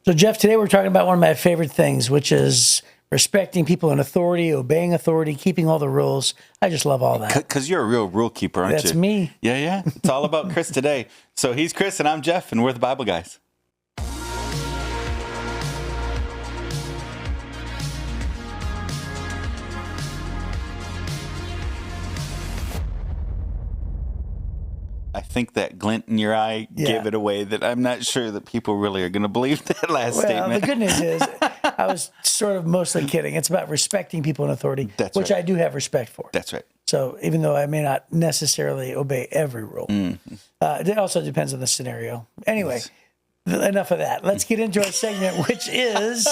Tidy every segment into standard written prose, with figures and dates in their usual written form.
So, Jeff, today we're talking about one of my favorite things, which is respecting people in authority, obeying authority, keeping all the rules. I just love all that. Because you're a real rule keeper, aren't you? That's me. Yeah. It's all about Chris today. So he's Chris and I'm Jeff, and we're the Bible guys. I think that glint in your eye gave it away, that I'm not sure that people really are going to believe that last statement. Well, the good news is I was sort of mostly kidding. It's about respecting people in authority, which right. I do have respect for. That's right. So even though I may not necessarily obey every rule, it also depends on the scenario. Anyway, enough of that. Let's get into our segment, which is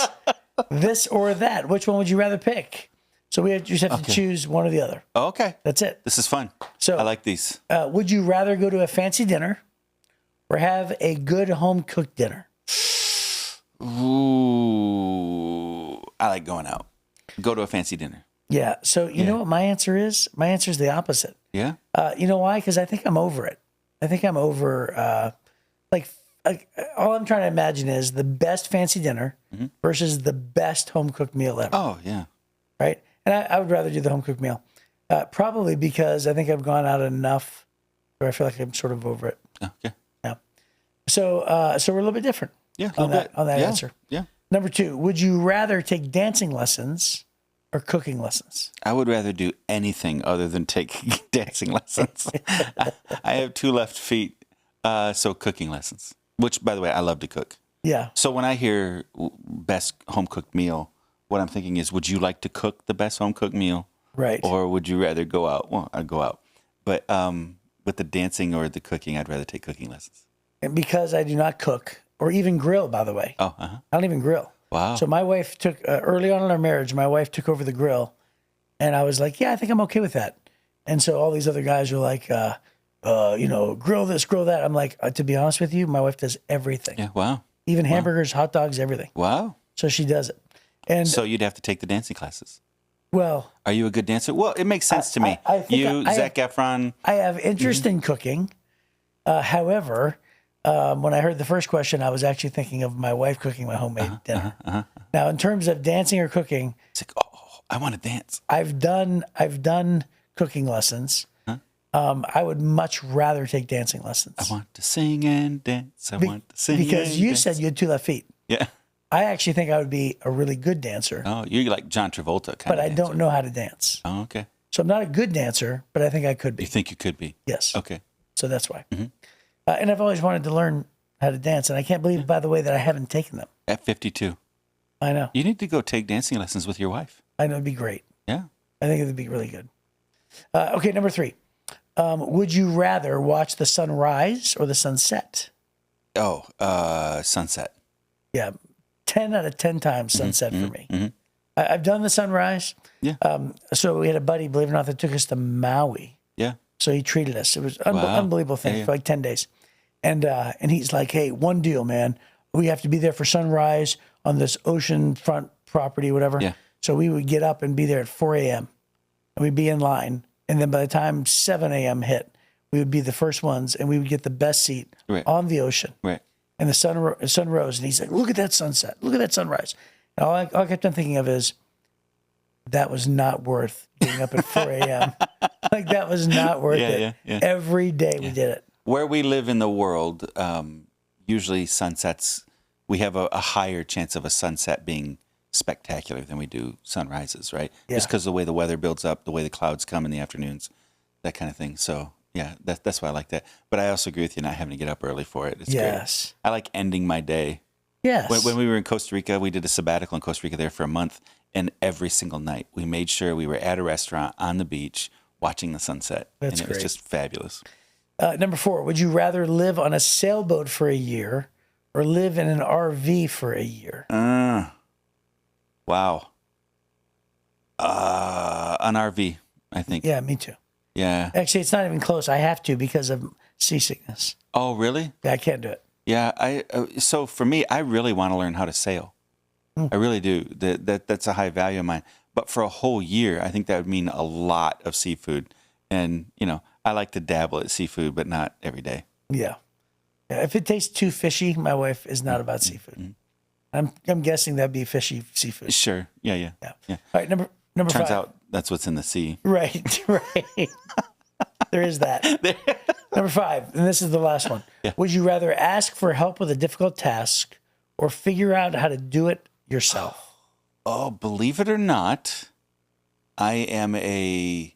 this or that. Which one would you rather pick? So we just have to choose one or the other. Oh, okay. That's it. This is fun. So I like these. Would you rather go to a fancy dinner or have a good home-cooked dinner? Ooh, I like going out. Go to a fancy dinner. Yeah. So you know what my answer is? My answer is the opposite. Yeah? You know why? Because I think I'm over it. I think I'm over, like all I'm trying to imagine is the best fancy dinner versus the best home-cooked meal ever. Oh, yeah. Right? And I would rather do the home-cooked meal. Probably because I think I've gone out enough where I feel like I'm sort of over it. Okay. Yeah. So we're a little bit different on that answer. Yeah. Number 2, would you rather take dancing lessons or cooking lessons? I would rather do anything other than take dancing lessons. I have 2 left feet, so cooking lessons, which, by the way, I love to cook. Yeah. So when I hear best home-cooked meal, what I'm thinking is, would you like to cook the best home-cooked meal? Right. Or would you rather go out? Well, I'd go out. But with the dancing or the cooking, I'd rather take cooking lessons. And because I do not cook or even grill, by the way. Oh, I don't even grill. Wow. So my wife took, early on in our marriage, my wife took over the grill. And I was like, yeah, I think I'm okay with that. And so all these other guys are like, grill this, grill that. I'm like, to be honest with you, my wife does everything. Yeah, wow. Even hamburgers, hot dogs, everything. Wow. So she does it. And so you'd have to take the dancing classes. Well, are you a good dancer? Well, it makes sense to me. I think Zac Efron. I have interest in cooking. However, when I heard the first question, I was actually thinking of my wife cooking my homemade dinner. Now, in terms of dancing or cooking, it's like, oh, I want to dance. I've done cooking lessons. I would much rather take dancing lessons. I want to sing and dance. I want to sing because you dance. said you had 2 left feet. Yeah. I actually think I would be a really good dancer. Oh, you're like John Travolta kind but of I dancer. don't know how to dance. Oh, okay. So I'm not a good dancer, but I think I could be. You think you could be? Yes. Okay. So that's why. And I've always wanted to learn how to dance, and I can't believe, by the way, that I haven't taken them. At 52. I know. You need to go take dancing lessons with your wife. I know it'd be great. Yeah. I think it'd be really good. Okay, number 3. Would you rather watch the sunrise or the sunset? Oh, sunset. Yeah, 10 out of 10 times sunset for me. I've done the sunrise. Yeah. So we had a buddy, believe it or not, that took us to Maui. Yeah. So he treated us. It was an unbelievable thing for like 10 days. And he's like, hey, one deal, man. We have to be there for sunrise on this oceanfront property, whatever. Yeah. So we would get up and be there at 4 a.m. and we'd be in line. And then by the time 7 a.m. hit, we would be the first ones and we would get the best seat on the ocean. Right. And the sun rose. And he's like, look at that sunset. Look at that sunrise. And all I kept on thinking of is, that was not worth getting up at 4 a.m. Like, that was not worth it. Yeah. Every day we did it. Where we live in the world, usually sunsets, we have a higher chance of a sunset being spectacular than we do sunrises, right? Yeah. Just because the way the weather builds up, the way the clouds come in the afternoons, that kind of thing. So, yeah, that's why I like that. But I also agree with you not having to get up early for it. It's Yes. great. I like ending my day. Yes. When we were in Costa Rica, we did a sabbatical in Costa Rica there for a month. And every single night, we made sure we were at a restaurant on the beach watching the sunset. That's and it was great. just fabulous. Number 4, would you rather live on a sailboat for a year or live in an RV for a year? Wow. An RV, I think. Yeah, me too. Yeah. Actually, it's not even close. I have to because of seasickness. Oh, really? Yeah, I can't do it. Yeah. So for me, I really want to learn how to sail. I really do. That's a high value of mine. But for a whole year, I think that would mean a lot of seafood. And, I like to dabble at seafood, but not every day. Yeah. If it tastes too fishy, my wife is not about seafood. I'm guessing that'd be fishy seafood. Sure. Yeah. Yeah. All right, number Turns 5. out that's what's in the sea. Right. There is that. Number 5, and this is the last one. Yeah. Would you rather ask for help with a difficult task or figure out how to do it yourself? Oh, believe it or not, I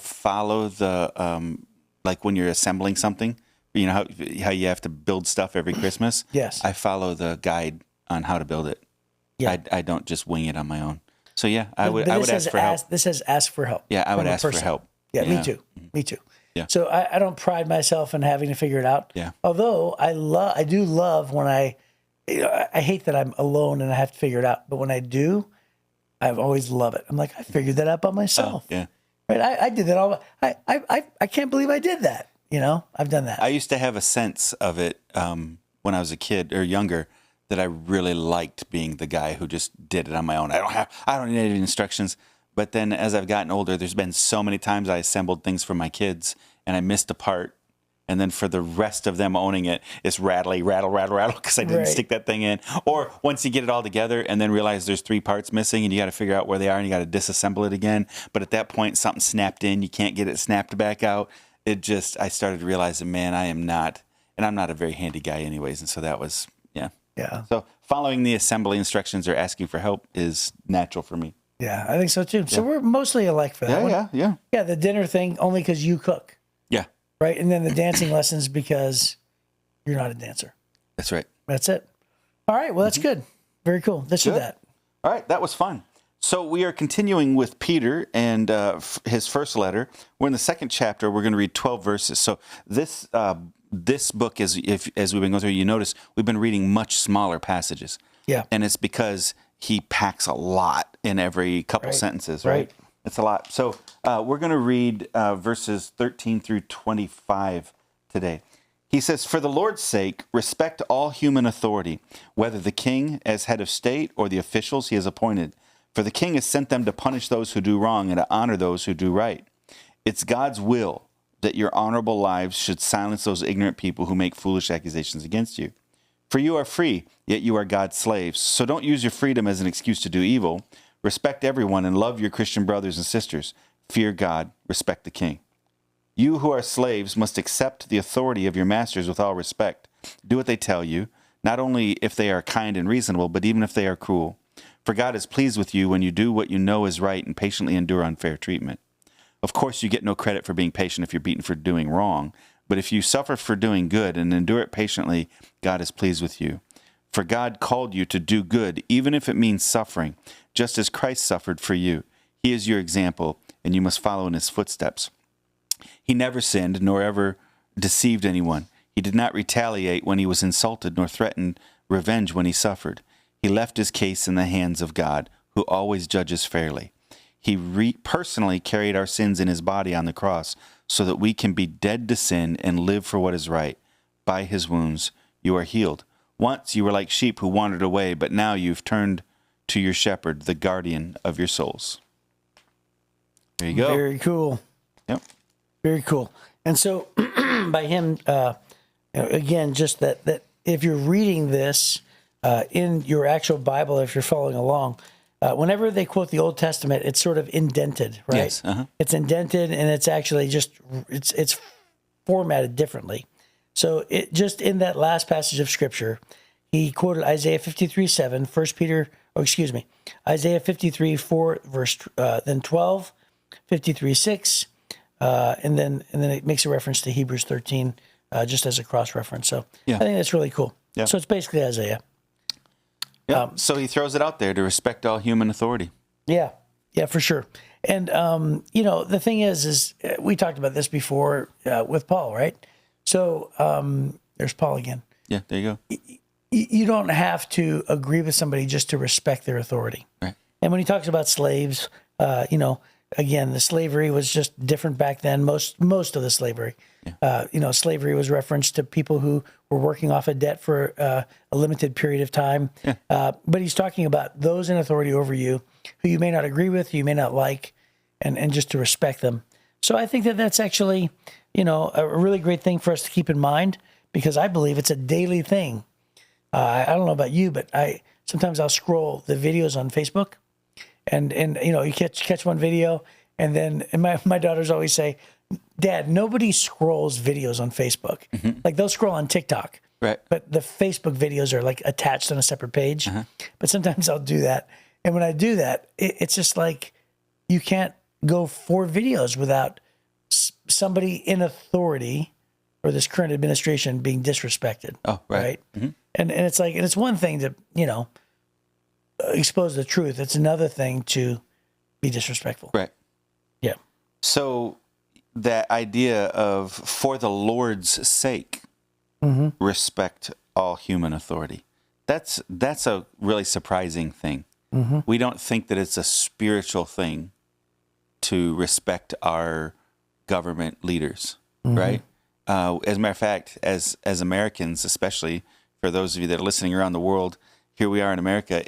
follow the, like when you're assembling something, you know how you have to build stuff every Christmas? Yes. I follow the guide on how to build it. Yeah. I don't just wing it on my own. So yeah, I would But ask for help. This says ask for help. Yeah, I would from a ask for person. help. Yeah, me too. Me too. Yeah. So I don't pride myself in having to figure it out. Yeah. Although I do love when I hate that I'm alone and I have to figure it out. But when I do, I've always love it. I'm like, I figured that out by myself. Yeah. Right. I did that all. I can't believe I did that. You know, I've done that. I used to have a sense of it when I was a kid or younger that I really liked being the guy who just did it on my own. I don't need any instructions. But then as I've gotten older, there's been so many times I assembled things for my kids and I missed a part. And then for the rest of them owning it, it's rattle, because I didn't stick that thing in. Or once you get it all together and then realize there's 3 parts missing and you got to figure out where they are and you got to disassemble it again. But at that point, something snapped in. You can't get it snapped back out. I started realizing, man, I'm not a very handy guy anyways. And so that was, yeah. So following the assembly instructions or asking for help is natural for me. Yeah, I think so too. So we're mostly alike for that one. Yeah. Yeah, the dinner thing only because you cook. Yeah. Right. And then the dancing lessons because you're not a dancer. That's right. That's it. All right. Well, that's good. Very cool. This or that. All right. That was fun. So we are continuing with Peter and his first letter. We're in the second chapter. We're going to read 12 verses. So this book is, as we've been going through, you notice we've been reading much smaller passages. Yeah. And it's because he packs a lot in every couple sentences, right? It's a lot. So we're going to read verses 13 through 25 today. He says, "For the Lord's sake, respect all human authority, whether the king as head of state or the officials he has appointed. For the king has sent them to punish those who do wrong and to honor those who do right. It's God's will that your honorable lives should silence those ignorant people who make foolish accusations against you. For you are free, yet you are God's slaves. So don't use your freedom as an excuse to do evil. Respect everyone and love your Christian brothers and sisters. Fear God, respect the king. You who are slaves must accept the authority of your masters with all respect. Do what they tell you, not only if they are kind and reasonable, but even if they are cruel. For God is pleased with you when you do what you know is right and patiently endure unfair treatment. Of course, you get no credit for being patient if you're beaten for doing wrong, but if you suffer for doing good and endure it patiently, God is pleased with you. For God called you to do good, even if it means suffering, just as Christ suffered for you. He is your example, and you must follow in his footsteps. He never sinned, nor ever deceived anyone. He did not retaliate when he was insulted, nor threatened revenge when he suffered. He left his case in the hands of God, who always judges fairly. He personally carried our sins in his body on the cross, so that we can be dead to sin and live for what is right. By his wounds you are healed. Once you were like sheep who wandered away, but now you've turned to your shepherd, the guardian of your souls." There you go. Very cool. Yep. Very cool. And so by him, again, just that if you're reading this in your actual Bible, if you're following along, whenever they quote the Old Testament, it's sort of indented, right? Yes. Uh-huh. It's indented, and it's actually just it's formatted differently. So it just in that last passage of Scripture, he quoted Isaiah 53:7, Isaiah 53:4, verse then 12, 53:6, and then it makes a reference to Hebrews 13, just as a cross reference. So Yeah. I think that's really cool. Yeah. So it's basically Isaiah. Yeah. So he throws it out there to respect all human authority. Yeah, for sure. And, the thing is we talked about this before with Paul, right? So there's Paul again. Yeah, there you go. You don't have to agree with somebody just to respect their authority. Right. And when he talks about slaves, again, the slavery was just different back then. Most of the slavery, slavery was referenced to people who were working off a debt for a limited period of time. Yeah. But he's talking about those in authority over you who you may not agree with, who you may not like, and just to respect them. So I think that's actually, a really great thing for us to keep in mind, because I believe it's a daily thing I don't know about you, but sometimes I'll scroll the videos on Facebook, and you catch one video, and then my daughters always say, "Dad, nobody scrolls videos on Facebook. Like they'll scroll on TikTok, Right. but the Facebook videos are like attached on a separate page. But sometimes I'll do that, and when I do that, it's just like you can't go 4 videos without somebody in authority or this current administration being disrespected. Oh, right. And it's like, and it's one thing to, expose the truth. It's another thing to be disrespectful. Right. Yeah. So that idea of for the Lord's sake, respect all human authority. That's a really surprising thing. We don't think that it's a spiritual thing to respect our government leaders, right? As a matter of fact, as Americans, especially for those of you that are listening around the world, here we are in America.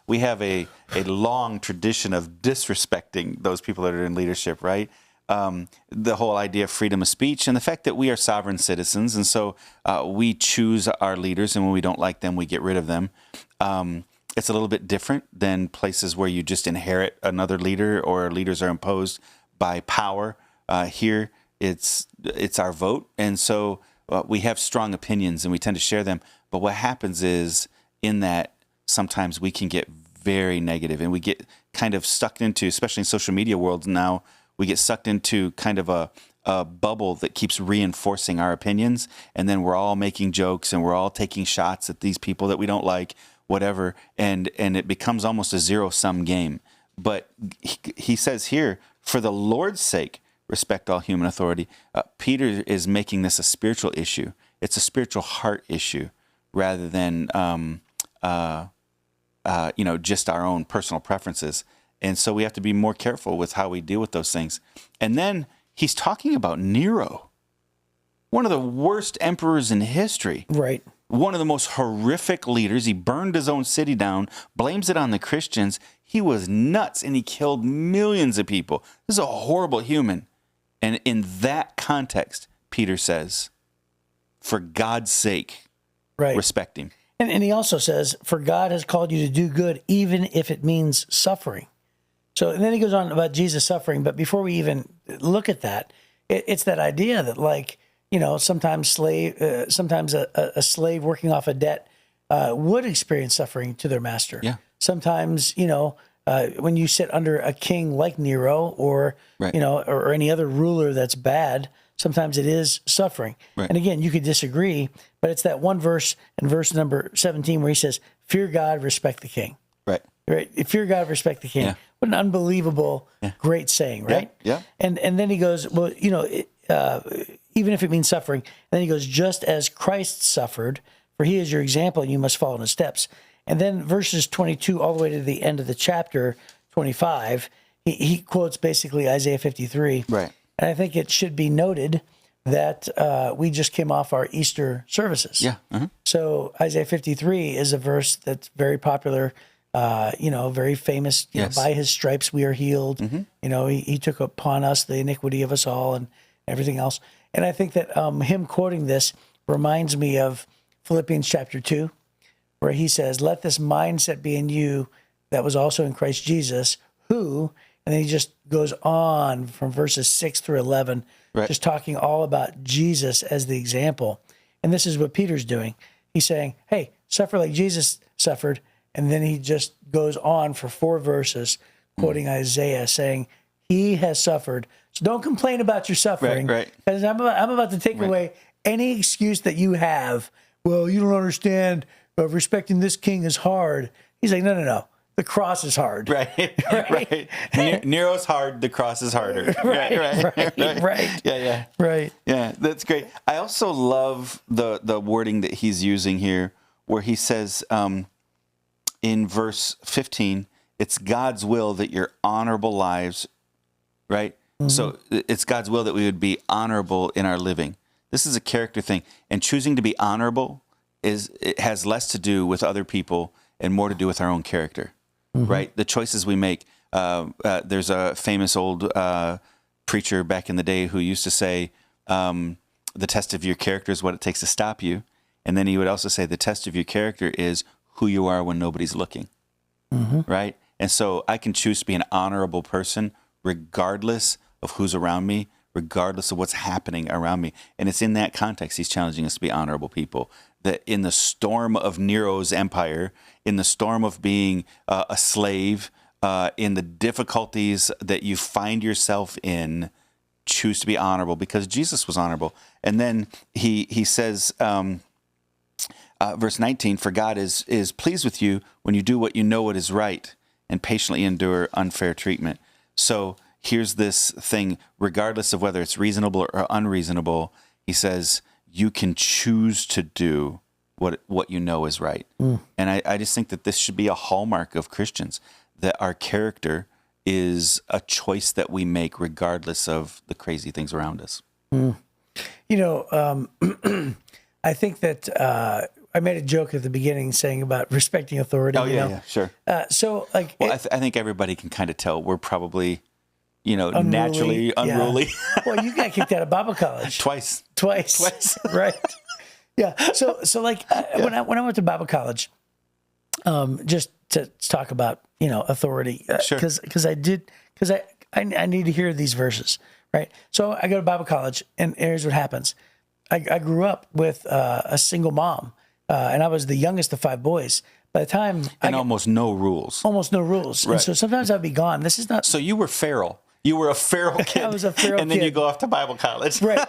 We have a long tradition of disrespecting those people that are in leadership, right? The whole idea of freedom of speech and the fact that we are sovereign citizens, and so we choose our leaders, and when we don't like them, we get rid of them. It's a little bit different than places where you just inherit another leader or leaders are imposed by power. Here, it's our vote, and so we have strong opinions and we tend to share them. But what happens is in that sometimes we can get very negative, and we get kind of sucked into, especially in social media world now, we get sucked into kind of a bubble that keeps reinforcing our opinions, and then we're all making jokes and we're all taking shots at these people that we don't like, whatever, and it becomes almost a zero-sum game. But he says here, for the Lord's sake, respect all human authority. Peter is making this a spiritual issue. It's a spiritual heart issue rather than just our own personal preferences. And so we have to be more careful with how we deal with those things. And then he's talking about Nero, one of the worst emperors in history. Right. One of the most horrific leaders. He burned his own city down, blames it on the Christians. He was nuts, and he killed millions of people. This is a horrible human. And in that context, Peter says, for God's sake, respect him. And he also says, for God has called you to do good, even if it means suffering. So, and then he goes on about Jesus suffering. But before we even look at that, it's that idea that, like, sometimes a slave working off a debt would experience suffering to their master. Yeah. Sometimes, when you sit under a king like Nero or, or any other ruler that's bad, sometimes it is suffering. Right. And again, you could disagree, but it's that one verse in verse number 17 where he says, fear God, respect the king. Right. Right. Fear God, respect the king. Yeah. What an unbelievable, great saying, right? Yeah. And then he goes, well, even if it means suffering, and then he goes, just as Christ suffered, for he is your example, and you must follow in his steps. And then verses 22 all the way to the end of the chapter, 25, he quotes basically Isaiah 53. Right. And I think it should be noted that we just came off our Easter services. Yeah. So Isaiah 53 is a verse that's very popular, very famous. Yes. By his stripes we are healed. He took upon us the iniquity of us all and everything else. And I think that him quoting this reminds me of Philippians chapter 2, where he says, let this mindset be in you that was also in Christ Jesus, who, and then he just goes on from verses 6 through 11, just talking all about Jesus as the example. And this is what Peter's doing. He's saying, hey, suffer like Jesus suffered. And then he just goes on for 4 verses, quoting Isaiah, saying, he has suffered. So don't complain about your suffering. Right. Because I'm about to take away any excuse that you have. Well, you don't understand. Respecting this king is hard. He's like, no. The cross is hard. Right. Nero's hard. The cross is harder. Right. Yeah. Right. Yeah, that's great. I also love the wording that he's using here, where he says in verse 15, it's God's will that your honorable lives, right? So it's God's will that we would be honorable in our living. This is a character thing. And choosing to be honorable it has less to do with other people and more to do with our own character, right? The choices we make. There's a famous old preacher back in the day who used to say, the test of your character is what it takes to stop you. And then he would also say the test of your character is who you are when nobody's looking, right? And so I can choose to be an honorable person regardless of who's around me, regardless of what's happening around me. And it's in that context he's challenging us to be honorable people. That in the storm of Nero's empire, in the storm of being a slave, in the difficulties that you find yourself in, choose to be honorable because Jesus was honorable. And then he says, verse 19, for God is pleased with you when you do what you know what is right and patiently endure unfair treatment. So here's this thing, regardless of whether it's reasonable or unreasonable, he says, you can choose to do what you know is right. And I just think that this should be a hallmark of Christians, that our character is a choice that we make regardless of the crazy things around us. You know, I think that I made a joke at the beginning saying about respecting authority. Oh, yeah, sure. So, like, Well, I think everybody can kind of tell we're probably, naturally unruly. Yeah. Well, you got kicked out of Bible college Twice. right? Yeah. So like when I went to Bible college, just to talk about authority, Sure. because I need to hear these verses, right? So I go to Bible college, and here's what happens. I grew up with a single mom, and I was the youngest of 5 boys. By the time Almost no rules. almost no rules, Right. and so sometimes I'd be gone. This is not So you were feral. You were a feral kid. I was a feral and then you kid. go off to Bible college. right.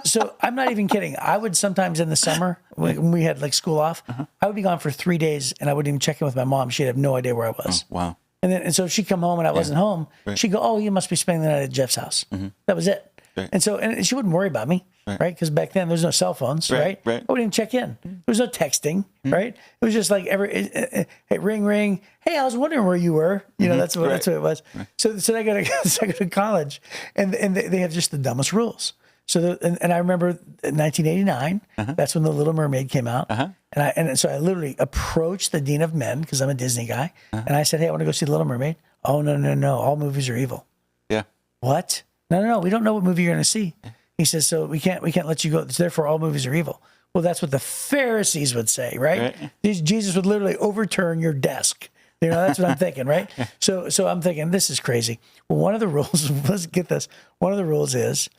So I'm not even kidding. I would sometimes in the summer when we had like school off, I would be gone for 3 days, and I wouldn't even check in with my mom. She'd have no idea where I was. Wow. And so if she'd come home and I wasn't home, she'd go, "Oh, you must be spending the night at Jeff's house." That was it. Right. And so, and she wouldn't worry about me, right? Because back then there's no cell phones, right? Right. I wouldn't even check in. There was no texting, right? It was just like hey, ring, ring. Hey, I was wondering where you were. That's what it was. So I go to college, and they have just the dumbest rules. So and I remember in 1989, that's when The Little Mermaid came out, and so I literally approached the dean of men because I'm a Disney guy, and I said, "Hey, I want to go see The Little Mermaid." "Oh, no, all movies are evil." Yeah. "What? No, we don't know what movie you're going to see." He says, "So we can't let you go. Therefore, all movies are evil." Well, that's what the Pharisees would say, right? Jesus would literally overturn your desk. That's what I'm thinking, right? So I'm thinking, this is crazy. Well, one of the rules, let's get this. One of the rules is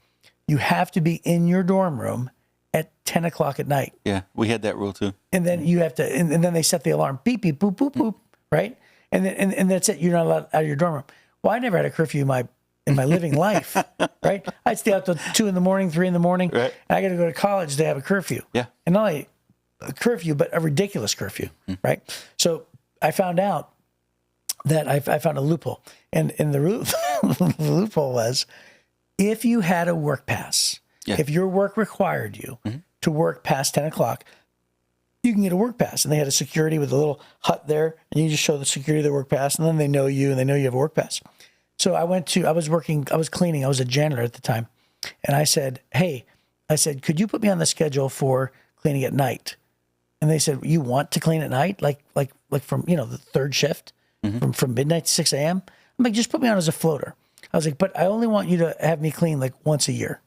you have to be in your dorm room at 10 o'clock at night. Yeah. We had that rule too. And then you have to, and then they set the alarm, beep, beep, boop, boop, boop, right? And then, and that's it. You're not allowed out of your dorm room. Well, I never had a curfew in my living life, right? I'd stay out till 2 in the morning, 3 in the morning. Right. And I got to go to college to have a curfew. Yeah. And not only a curfew, but a ridiculous curfew, right? So I found out that I found a loophole. And the loophole was if you had a work pass, if your work required you to work past 10 o'clock, you can get a work pass. And they had a security with a little hut there, and you just show the security the work pass, and then they know you, and they know you have a work pass. So I was cleaning, I was a janitor at the time. And I said, "Hey," "could you put me on the schedule for cleaning at night?" And they said, "You want to clean at night? Like from, the third shift from midnight to 6 a.m.? I'm like, "Just put me on as a floater." I was like, "But I only want you to have me clean like once a year."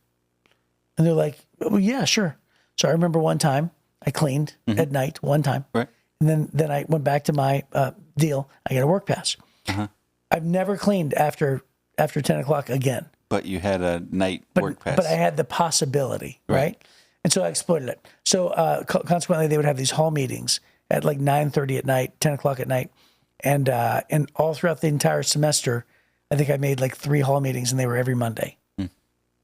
And they're like, "Well, yeah, sure." So I remember one time I cleaned at night one time. Right. And then I went back to my deal. I got a work pass. I've never cleaned after 10 o'clock again. But you had a night work pass. But I had the possibility, right? And so I exploited it. So consequently, they would have these hall meetings at like 9:30 at night, 10 o'clock at night. And all throughout the entire semester, I think I made like 3 hall meetings, and they were every Monday.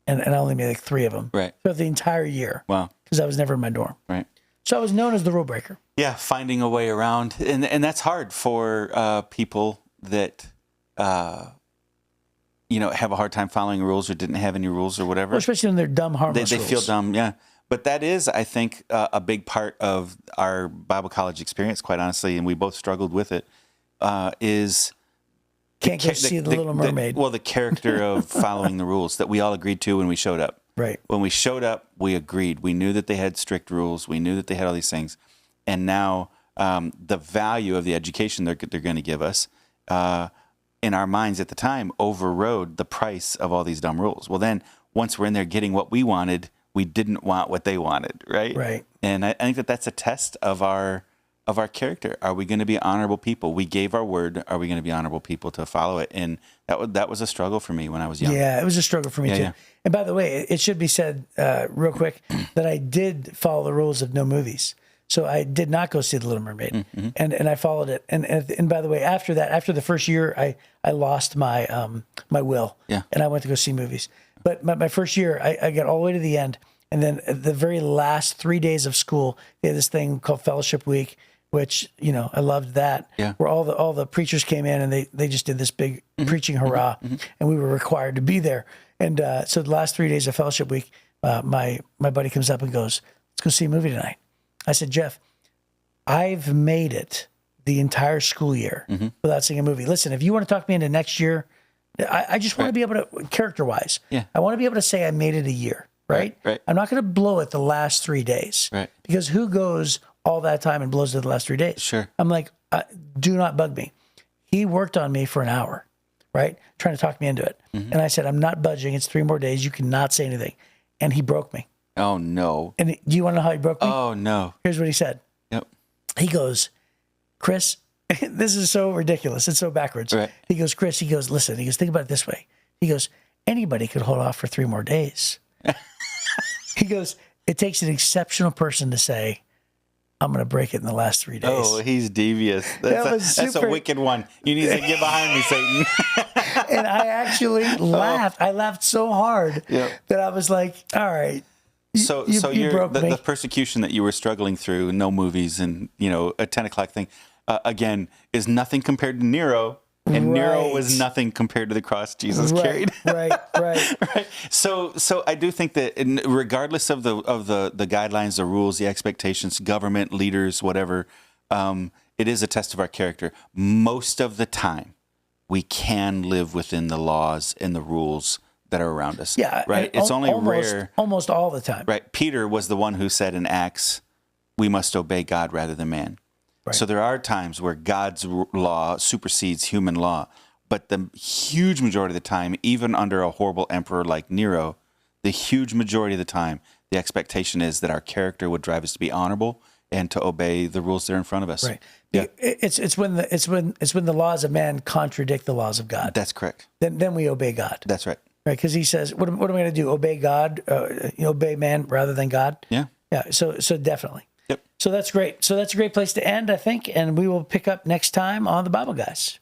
And I only made like 3 of them throughout the entire year. Wow. Because I was never in my dorm. Right. So I was known as the rule breaker. Yeah, finding a way around. And that's hard for people that have a hard time following rules or didn't have any rules or whatever. Well, especially when they're dumb, harmless They rules. feel dumb, yeah. But that is, I think, a big part of our Bible college experience, quite honestly, and we both struggled with it, is... Can't go see the Little Mermaid. The character of following the rules that we all agreed to when we showed up. Right. When we showed up, we agreed. We knew that they had strict rules. We knew that they had all these things. And now the value of the education they're going to give us, in our minds at the time, overrode the price of all these dumb rules. Well, then, once we're in there getting what we wanted, we didn't want what they wanted, right? Right. And I think that that's a test of our character. Are we going to be honorable people? We gave our word. Are we going to be honorable people to follow it? And that was a struggle for me when I was young. Yeah, it was a struggle for me too. yeah. And by the way, it should be said real quick that I did follow the rules of no movies. So I did not go see The Little Mermaid, and I followed it. And by the way, after that, after the first year, I lost my my will, and I went to go see movies. But my first year, I got all the way to the end, and then at the very last 3 days of school, they had this thing called Fellowship Week, which I loved that. Yeah. Where all the preachers came in and they just did this big preaching hurrah, and we were required to be there. And so the last 3 days of Fellowship Week, my buddy comes up and goes, "Let's go see a movie tonight." I said, "Jeff, I've made it the entire school year without seeing a movie. Listen, if you want to talk me into next year, I just want to be able to, character-wise, I want to be able to say I made it a year, right? I'm not going to blow it the last 3 days, because who goes all that time and blows it the last 3 days?" Sure. I'm like, do not bug me. He worked on me for an hour, right? Trying to talk me into it. And I said, "I'm not budging. It's 3 more days. You cannot say anything." And he broke me. Oh, no. And do you want to know how he broke me? Oh, no. Here's what he said. Yep. He goes, "Chris," this is so ridiculous. It's so backwards. Right. He goes, "Chris," he goes, "listen," he goes, "think about it this way." He goes, "Anybody could hold off for 3 more days." He goes, "It takes an exceptional person to say, I'm going to break it in the last 3 days." Oh, he's devious. was That's a super- wicked one. You need to get behind me, Satan. And I actually laughed. I laughed so hard that I was like, all right. So you broke me. the persecution that you were struggling through, no movies, and a 10 o'clock thing, again, is nothing compared to Nero, and Nero was nothing compared to the cross Jesus carried. Right. So I do think that regardless of the guidelines, the rules, the expectations, government leaders, whatever, it is a test of our character. Most of the time, we can live within the laws and the rules that are around us. Yeah. Right. It's only rare. Almost all the time. Right. Peter was the one who said in Acts, we must obey God rather than man. Right. So there are times where God's law supersedes human law. But the huge majority of the time, even under a horrible emperor like Nero, the huge majority of the time, the expectation is that our character would drive us to be honorable and to obey the rules that are in front of us. Right. Yeah. It's when the laws of man contradict the laws of God. That's correct. Then we obey God. That's right. Right, because he says, "What am I going to do? Obey God? Obey man rather than God?" Yeah. Yeah. So definitely. Yep. So that's great. So that's a great place to end, I think, and we will pick up next time on the Bible Guys.